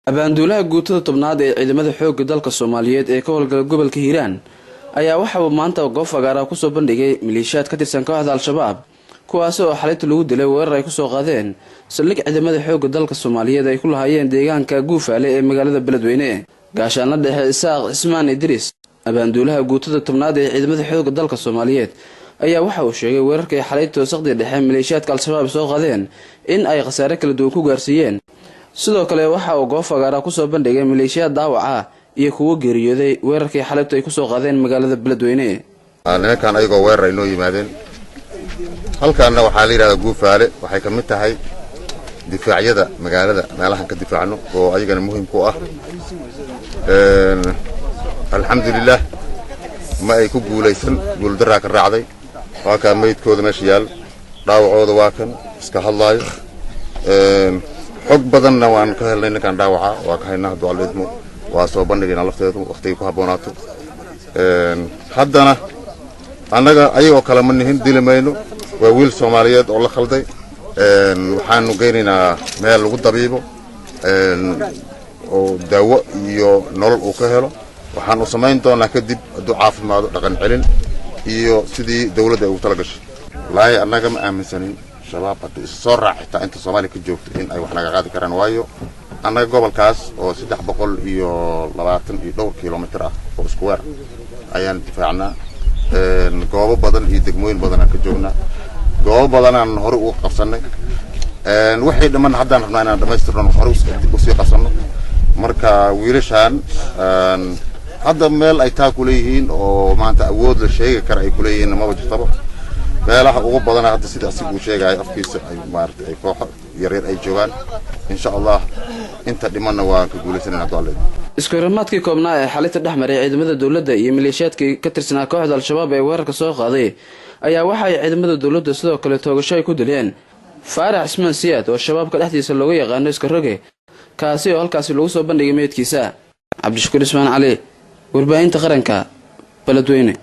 abaanduulaha guutada tobnaad ee ciidamada xoogga dalka Soomaaliyeed ee ka howlgala gobolka Hiiraan ayaa waxa uu maanta goob fagaara ku soo bandhigay maleeshiyaad ka tirsan kooxda Al-Shabaab kuwaas oo xalayta lagu dilay weerar ay ku soo qaadeen saldhig ciidamada xoogga dalka Soomaaliyeed ay ku lahaayeen deegaanka Guufaale ee magaalada Beledweyne gaashaanna dhexe Isaaq Ismaan Idris abaanduulaha guutada tobnaad ee ciidamada xoogga dalka Soomaaliyeed ayaa waxa uu sheegay weerarkii xalayta saqdi dhexe maleeshiyaadka Al-Shabaab soo qaadeen in ay khasaare kala duwan ku gaarsiiyeen sidoo kale waxa uu goob fagaara ku soo bandhigay maleeshiyaad daawaca iyo kuwa geeriyooday weerarkii xalayta ay ku soo qaadeen magaalada Beledweyne nimankan ayagoo weerar inoo yimaadeen halkaana waxaa la yiraahdaa Guufaale waxay ka mid tahay difaacyada magaalada meelahan ka difaacno oo ayagana muhiim ku ah alxamdulillah ma ay ku guuleysan guul daraa ka raacday waa ka meydkooda meesha yaal dhaawacooda waa kan iska hadlaayo xog badanna waan ka helnay ninkan dhaawaca waa ka haynaa ducaleedmo waa soo bandhigayna lafteedu waqtiga ku haboonaato haddana annaga ayagoo kale ma nihin dilimayno waa wiil Soomaaliyeed oo la khalday waxaanu geynaynaa meel lagu dabiibo oo daawo iyo nolol uu ka helo waxaan u samayn doonaa kadib hadduu caafimaado dhaqan celin iyo sidii dawladda ay ugu tala gashay wallaahi annaga ma aaminsanin shabaab hadduu is soo raacitaa inta Soomaaliya ka joogto in ay wax naga qaadi karaan waayo annaga gobolkaas oo 320 iyo dhowr kiiloomitir ah oo isku weer ayaan difaacnaa goobo badan iyo degmooyin badan aan ka joognaa goobo badan aan hore u qabsanay wixii dhaman haddaan rabnaa inaan dhamaystirno hore u sii qabsanno marka wiilashaan hadda meel ay taa ku leeyihiin oo maanta awood la sheegi kara ay ku leeyihiin ma wajhtaba meelaha ugu badan hadda sida asigu sheegay afkiisa ay maartay ay koox yaryar ay joogaan insha Allah inta dhimanna waa ka guuleysanayna doolad isku ramaadkii koobnaa ee xalayta dhexmaray ciidamada dawladda iyo maleeshiyaadkii ka tirsanaa kooxda Al-Shabaab ee weerarka soo qaaday ayaa waxa ay ciidamada dawladda sidoo kale toogasho ay ku dileen Faarax Ismaan Siyaad oo shabaabka dhexdiisa looga yaqaan iska roge kaasi oo halkaas lagu soo bandhigay meedkiisa Cabdishakuur Ismaan Cali warbaahinta qaranka Beledweyne.